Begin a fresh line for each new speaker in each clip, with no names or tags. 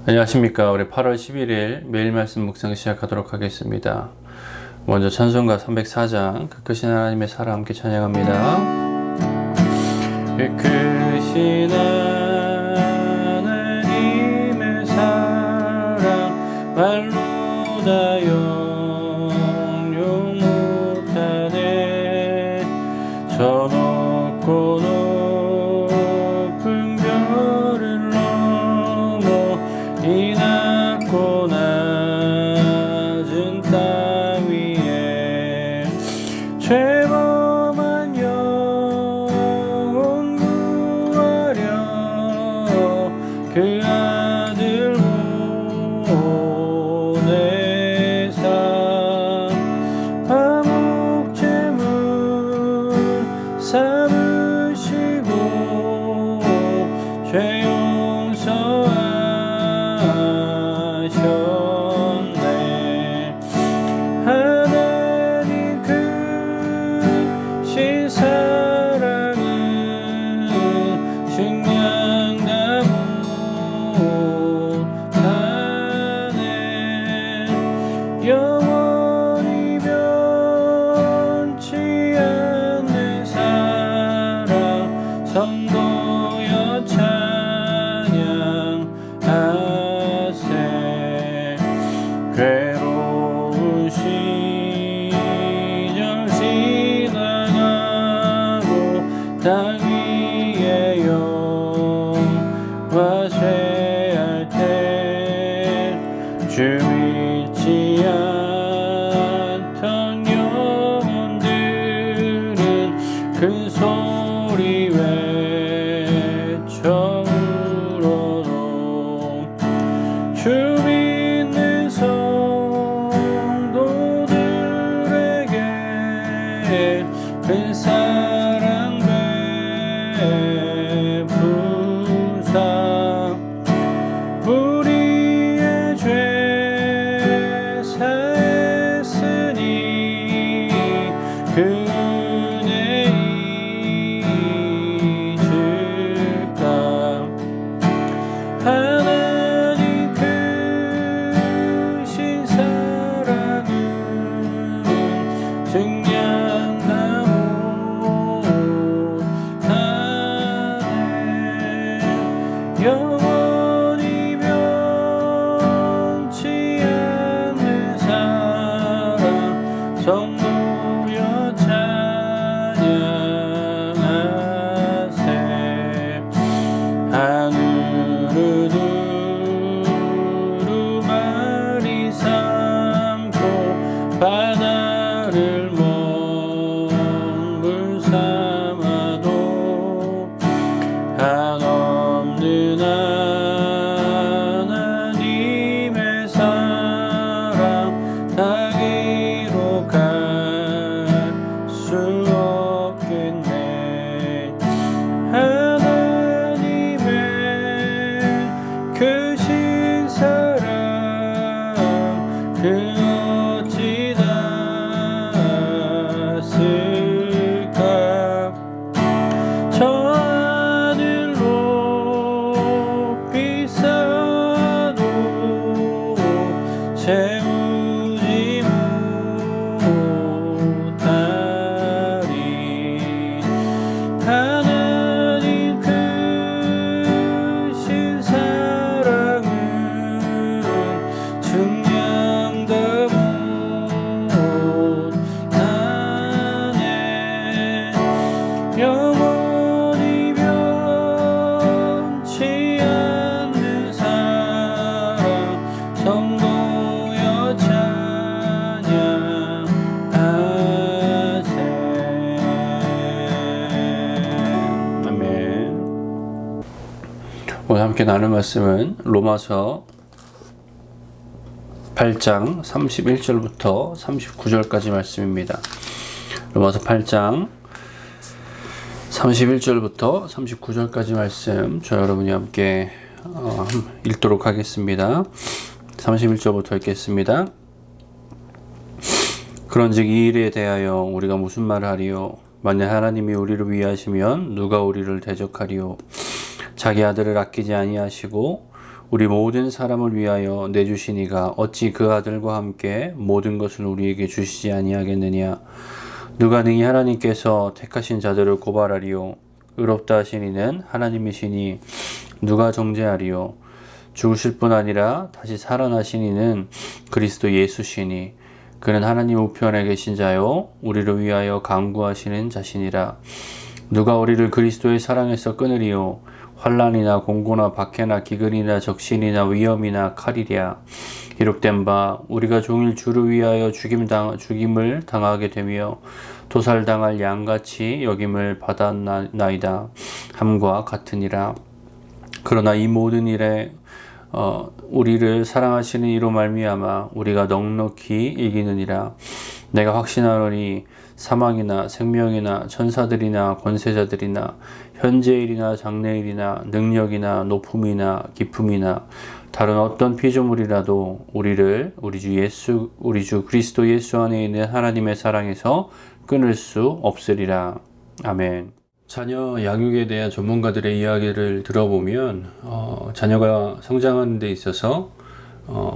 안녕하십니까. 우리 8월 11일 매일 말씀 묵상 시작하도록 하겠습니다. 먼저 찬송가 304장 그 크신 하나님의 사랑 함께 찬양합니다. 그 크신 하나님의 사랑 말로 다 영용 못하네. 저 높고 높은 별을 넘어 이 낮고 낮은 땅 위에 죄범한 영혼 구하려 그 아들 보내사 화목 제물 삼으시고 죄 용서하셨네. 하나님 크신 사랑은 증량다 못하네. 영원히 변치 않는 사랑 성도여 찬양하세. 괴로운 시절 지나가고 땅 위에 영화 쇠할 때 주 잊지 않던 영혼들은 큰 소리 외쳐 울어도 주 믿는 성도들에게 큰 사랑 베푸사 우리의 죄 사했으니 그 은혜 잊을까. 하나님 크신 사랑은 증량다 못하네. 영원히 변치 않는 사랑 성도여 찬양하세. 하늘을 두루마리 삼고 바다를 먼물 삼아도 한없는 하나님의 사랑 다 기록할 수 없겠네. 하나님의 크신 사랑 그 어찌 닿았을까. 저 하늘 높이 쌓아도 채우지 못하리. 하나님 크신 사랑은 증량다 못하네. 영원히 변치 않는 사랑 성도여 찬양하세. 아멘. 오늘 함께 나눌 말씀은 로마서 8장 31절부터 39절까지 말씀입니다. 로마서 8장 31절부터 39절까지 말씀 저 여러분이 함께 읽도록 하겠습니다. 31절부터 읽겠습니다. 그런즉 이 일에 대하여 우리가 무슨 말을 하리요? 만일 하나님이 우리를 위하시면 누가 우리를 대적하리요? 자기 아들을 아끼지 아니하시고 우리 모든 사람을 위하여 내주시니가 어찌 그 아들과 함께 모든 것을 우리에게 주시지 아니하겠느냐. 누가 능히 하나님께서 택하신 자들을 고발하리요. 의롭다 하신 이는 하나님이시니 누가 정죄하리요. 죽으실 뿐 아니라 다시 살아나신 이는 그리스도 예수시니 그는 하나님 우편에 계신 자요 우리를 위하여 간구하시는 자시니라. 누가 우리를 그리스도의 사랑에서 끊으리요. 환난이나 공고나 박해나 기근이나 적신이나 위험이나 칼이랴. 기록된 바 우리가 종일 주를 위하여 죽임을 당하게 되며 도살당할 양같이 여김을 받았나이다 함과 같으니라. 그러나 이 모든 일에 우리를 사랑하시는 이로 말미암아 우리가 넉넉히 이기느니라. 내가 확신하노니 사망이나 생명이나 천사들이나 권세자들이나 현재일이나 장래일이나 능력이나 높음이나 깊음이나 다른 어떤 피조물이라도 우리를 우리 주 그리스도 예수 안에 있는 하나님의 사랑에서 끊을 수 없으리라. 아멘. 자녀 양육에 대한 전문가들의 이야기를 들어보면 자녀가 성장하는 데 있어서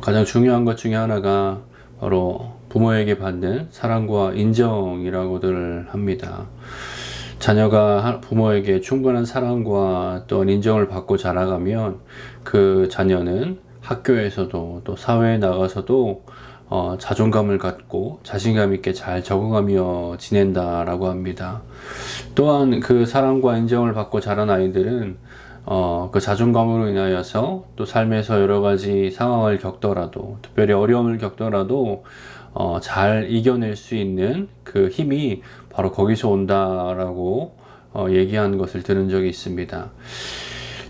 가장 중요한 것 중에 하나가 바로 부모에게 받는 사랑과 인정이라고들 합니다. 자녀가 부모에게 충분한 사랑과 또 인정을 받고 자라가면 그 자녀는 학교에서도 또 사회에 나가서도 자존감을 갖고 자신감 있게 잘 적응하며 지낸다라고 합니다. 또한 그 사랑과 인정을 받고 자란 아이들은 그 자존감으로 인하여서 또 삶에서 여러 가지 상황을 겪더라도 특별히 어려움을 겪더라도 잘 이겨낼 수 있는 그 힘이 바로 거기서 온다라고 얘기한 것을 들은 적이 있습니다.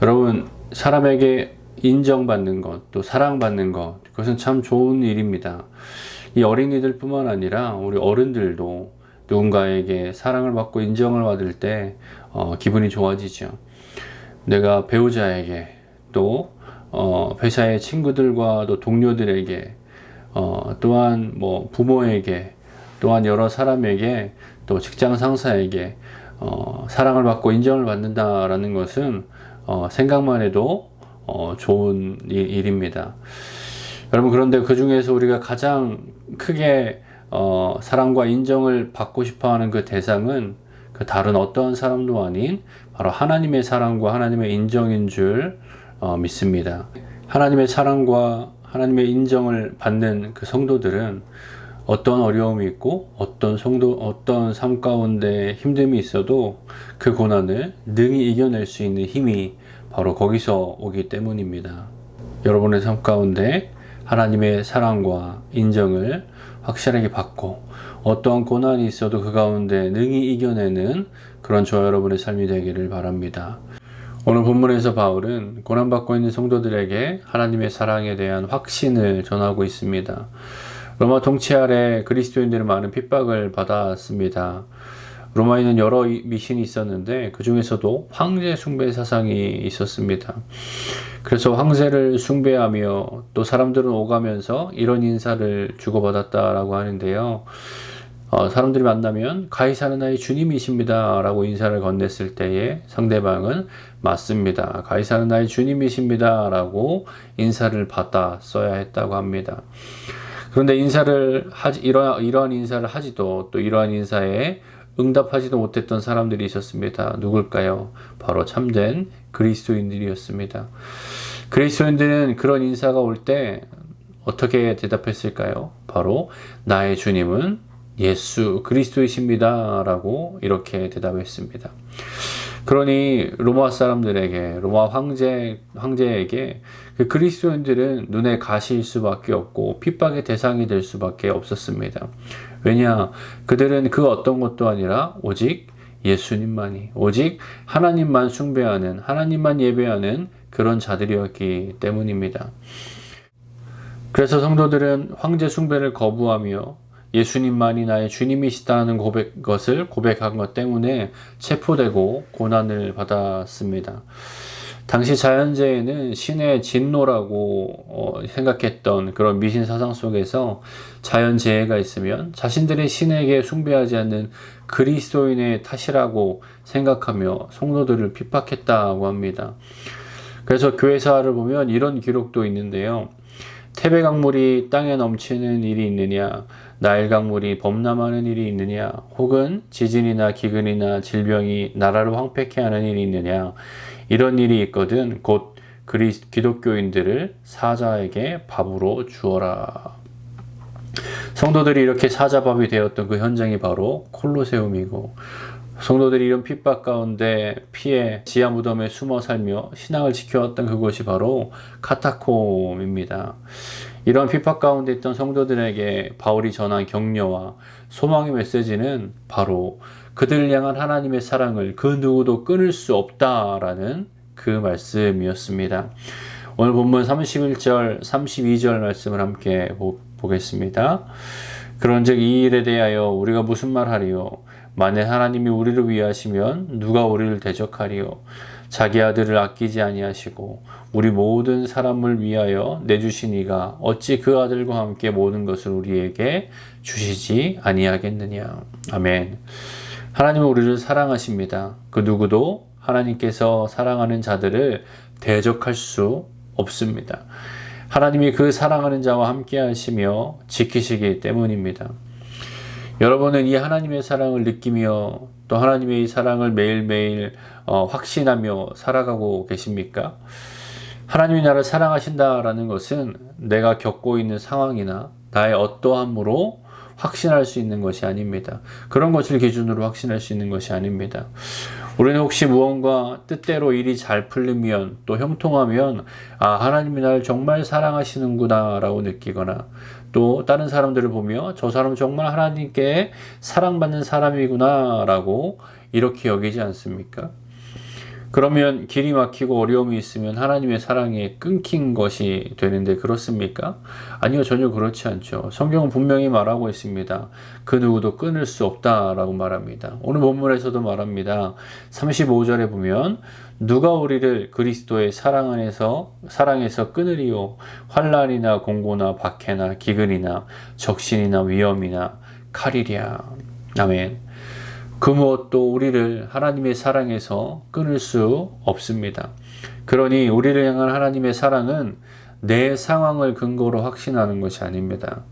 여러분, 사람에게 인정받는 것, 또 사랑받는 것, 그것은 참 좋은 일입니다. 이 어린이들 뿐만 아니라 우리 어른들도 누군가에게 사랑을 받고 인정을 받을 때 기분이 좋아지죠. 내가 배우자에게 또 회사의 친구들과 또 동료들에게 또한 뭐 부모에게 또한 여러 사람에게 또 직장 상사에게 사랑을 받고 인정을 받는다라는 것은 생각만 해도 좋은 일입니다. 여러분, 그런데 그 중에서 우리가 가장 크게 사랑과 인정을 받고 싶어하는 그 대상은 그 다른 어떠한 사람도 아닌 바로 하나님의 사랑과 하나님의 인정인 줄 믿습니다. 하나님의 사랑과 하나님의 인정을 받는 그 성도들은 어떤 어려움이 있고 어떤 삶 가운데 힘듦이 있어도 그 고난을 능히 이겨낼 수 있는 힘이 바로 거기서 오기 때문입니다. 여러분의 삶 가운데 하나님의 사랑과 인정을 확실하게 받고 어떠한 고난이 있어도 그 가운데 능히 이겨내는 그런 저와 여러분의 삶이 되기를 바랍니다. 오늘 본문에서 바울은 고난받고 있는 성도들에게 하나님의 사랑에 대한 확신을 전하고 있습니다. 로마 통치 아래 그리스도인들은 많은 핍박을 받았습니다. 로마에는 여러 미신이 있었는데 그 중에서도 황제 숭배 사상이 있었습니다. 그래서 황제를 숭배하며 또 사람들은 오가면서 이런 인사를 주고받았다라고 하는데요. 사람들이 만나면 가이사는 나의 주님이십니다 라고 인사를 건넸을 때에 상대방은 맞습니다, 가이사는 나의 주님이십니다 라고 인사를 받았어야 했다고 합니다. 그런데 이러한 인사를 하지도 또 이러한 인사에 응답하지도 못했던 사람들이 있었습니다. 누굴까요? 바로 참된 그리스도인들이었습니다. 그리스도인들은 그런 인사가 올 때 어떻게 대답했을까요? 바로 나의 주님은 예수 그리스도이십니다 라고 이렇게 대답했습니다. 그러니 로마 사람들에게, 로마 황제에게 그 그리스도인들은 눈에 가시일 수밖에 없고 핍박의 대상이 될 수밖에 없었습니다. 왜냐? 그들은 그 어떤 것도 아니라 오직 예수님만이, 오직 하나님만 숭배하는, 하나님만 예배하는 그런 자들이었기 때문입니다. 그래서 성도들은 황제 숭배를 거부하며 예수님만이 나의 주님이시다는 것을 고백한 것 때문에 체포되고 고난을 받았습니다. 당시 자연재해는 신의 진노라고 생각했던 그런 미신 사상 속에서 자연재해가 있으면 자신들의 신에게 숭배하지 않는 그리스도인의 탓이라고 생각하며 성도들을 핍박했다고 합니다. 그래서 교회사를 보면 이런 기록도 있는데요. 태백 강물이 땅에 넘치는 일이 있느냐, 나일 강물이 범람하는 일이 있느냐, 혹은 지진이나 기근이나 질병이 나라를 황폐케 하는 일이 있느냐, 이런 일이 있거든 곧 기독교인들을 사자에게 밥으로 주어라. 성도들이 이렇게 사자밥이 되었던 그 현장이 바로 콜로세움이고, 성도들이 이런 핍박 가운데 피해 지하 무덤에 숨어 살며 신앙을 지켜왔던 그곳이 바로 카타콤입니다. 이런 핍박 가운데 있던 성도들에게 바울이 전한 격려와 소망의 메시지는 바로 그들을 향한 하나님의 사랑을 그 누구도 끊을 수 없다라는 그 말씀이었습니다. 오늘 본문 31절, 32절 말씀을 함께 보겠습니다. 그런즉 이 일에 대하여 우리가 무슨 말하리요? 만일 하나님이 우리를 위하시면 누가 우리를 대적하리요? 자기 아들을 아끼지 아니하시고 우리 모든 사람을 위하여 내주신 이가 어찌 그 아들과 함께 모든 것을 우리에게 주시지 아니하겠느냐. 아멘. 하나님은 우리를 사랑하십니다. 그 누구도 하나님께서 사랑하는 자들을 대적할 수 없습니다. 하나님이 그 사랑하는 자와 함께 하시며 지키시기 때문입니다. 여러분은 이 하나님의 사랑을 느끼며 또 하나님의 이 사랑을 매일매일 확신하며 살아가고 계십니까? 하나님이 나를 사랑하신다라는 것은 내가 겪고 있는 상황이나 나의 어떠함으로 확신할 수 있는 것이 아닙니다. 그런 것을 기준으로 확신할 수 있는 것이 아닙니다. 우리는 혹시 무언가 뜻대로 일이 잘 풀리면 또 형통하면 하나님이 나를 정말 사랑하시는구나 라고 느끼거나 또 다른 사람들을 보며 저 사람은 정말 하나님께 사랑받는 사람이구나 라고 이렇게 여기지 않습니까? 그러면 길이 막히고 어려움이 있으면 하나님의 사랑이 끊긴 것이 되는데 그렇습니까? 아니요, 전혀 그렇지 않죠. 성경은 분명히 말하고 있습니다. 그 누구도 끊을 수 없다라고 말합니다. 오늘 본문에서도 말합니다. 35절에 보면 누가 우리를 그리스도의 사랑에서 끊으리요? 환난이나 공고나 박해나 기근이나 적신이나 위험이나 칼이랴. 아멘. 그 무엇도 우리를 하나님의 사랑에서 끊을 수 없습니다. 그러니 우리를 향한 하나님의 사랑은 내 상황을 근거로 확신하는 것이 아닙니다.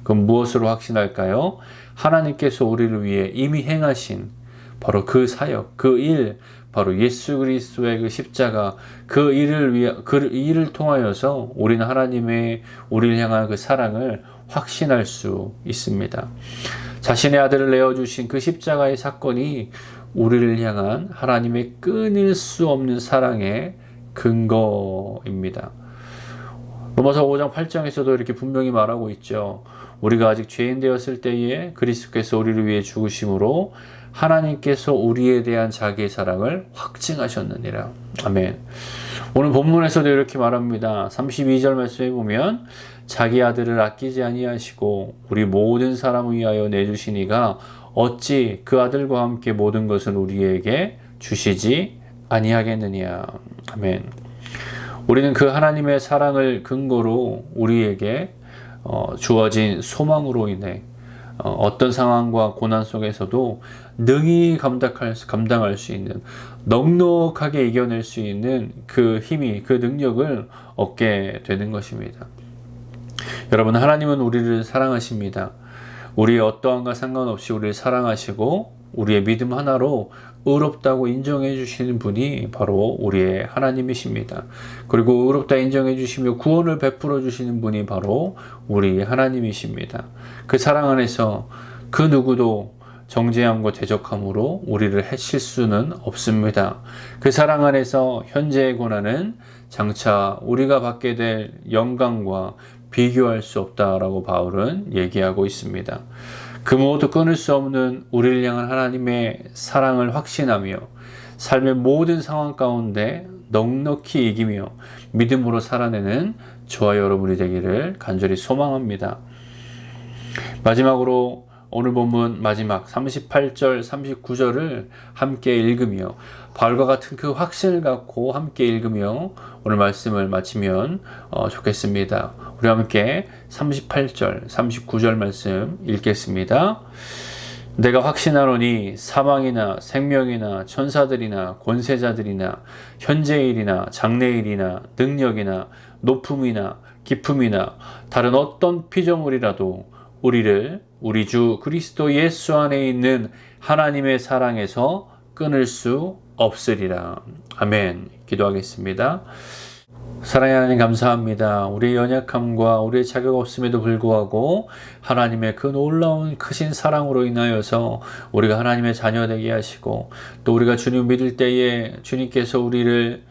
그럼 무엇으로 확신할까요? 하나님께서 우리를 위해 이미 행하신 바로 그 사역, 그 일, 바로 예수 그리스도의 그 십자가, 그 일을 통하여서 우리는 우리를 향한 그 사랑을 확신할 수 있습니다. 자신의 아들을 내어주신 그 십자가의 사건이 우리를 향한 하나님의 끊을 수 없는 사랑의 근거입니다. 로마서 5장 8장에서도 이렇게 분명히 말하고 있죠. 우리가 아직 죄인 되었을 때에 그리스도께서 우리를 위해 죽으심으로 하나님께서 우리에 대한 자기의 사랑을 확증하셨느니라. 아멘. 오늘 본문에서도 이렇게 말합니다. 32절 말씀에 보면 자기 아들을 아끼지 아니하시고 우리 모든 사람을 위하여 내주시니가 어찌 그 아들과 함께 모든 것을 우리에게 주시지 아니하겠느냐. 아멘. 우리는 그 하나님의 사랑을 근거로 우리에게 주어진 소망으로 인해 어떤 상황과 고난 속에서도 능히 감당할 수 있는, 넉넉하게 이겨낼 수 있는 그 힘이, 그 능력을 얻게 되는 것입니다. 여러분, 하나님은 우리를 사랑하십니다. 우리의 어떠함과 상관없이 우리를 사랑하시고 우리의 믿음 하나로 의롭다고 인정해 주시는 분이 바로 우리의 하나님이십니다. 그리고 의롭다 인정해 주시며 구원을 베풀어 주시는 분이 바로 우리 하나님이십니다. 그 사랑 안에서 그 누구도 정죄함과 대적함으로 우리를 해칠 수는 없습니다. 그 사랑 안에서 현재의 고난은 장차 우리가 받게 될 영광과 비교할 수 없다라고 바울은 얘기하고 있습니다. 그 무엇도 끊을 수 없는 우리를 향한 하나님의 사랑을 확신하며 삶의 모든 상황 가운데 넉넉히 이기며 믿음으로 살아내는 저와 여러분이 되기를 간절히 소망합니다. 마지막으로 오늘 본문 마지막 38절, 39절을 함께 읽으며 바울과 같은 그 확신을 갖고 함께 읽으며 오늘 말씀을 마치면 좋겠습니다. 우리 함께 38절, 39절 말씀 읽겠습니다. 내가 확신하노니 사망이나 생명이나 천사들이나 권세자들이나 현재일이나 장래일이나 능력이나 높음이나 깊음이나 다른 어떤 피조물이라도 우리를 우리 주 그리스도 예수 안에 있는 하나님의 사랑에서 끊을 수 없으리라. 아멘. 기도하겠습니다. 사랑의 하나님 감사합니다. 우리의 연약함과 우리의 자격 없음에도 불구하고 하나님의 그 놀라운 크신 사랑으로 인하여서 우리가 하나님의 자녀 되게 하시고 또 우리가 주님 믿을 때에 주님께서 우리를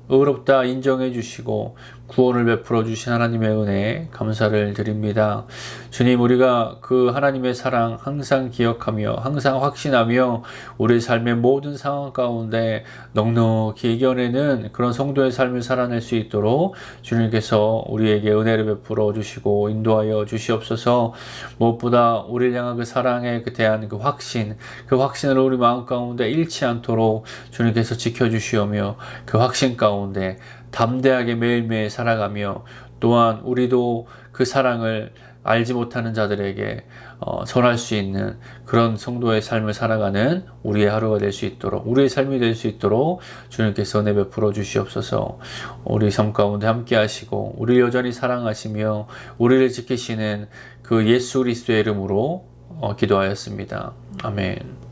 의롭다 인정해 주시고 구원을 베풀어 주신 하나님의 은혜에 감사를 드립니다. 주님, 우리가 그 하나님의 사랑 항상 기억하며 항상 확신하며 우리의 삶의 모든 상황 가운데 넉넉히 이겨내는 그런 성도의 삶을 살아낼 수 있도록 주님께서 우리에게 은혜를 베풀어 주시고 인도하여 주시옵소서. 무엇보다 우리를 향한 그 사랑에 대한 그 확신을 우리 마음 가운데 잃지 않도록 주님께서 지켜주시오며 그 확신 가운데 담대하게 매일매일 살아가며 또한 우리도 그 사랑을 알지 못하는 자들에게 전할 수 있는 그런 성도의 삶을 살아가는 우리의 하루가 될 수 있도록 우리의 삶이 될 수 있도록 주님께서 은혜 베풀어 주시옵소서. 우리 삶 가운데 함께 하시고 우리를 여전히 사랑하시며 우리를 지키시는 그 예수 그리스도의 이름으로 기도하였습니다. 아멘.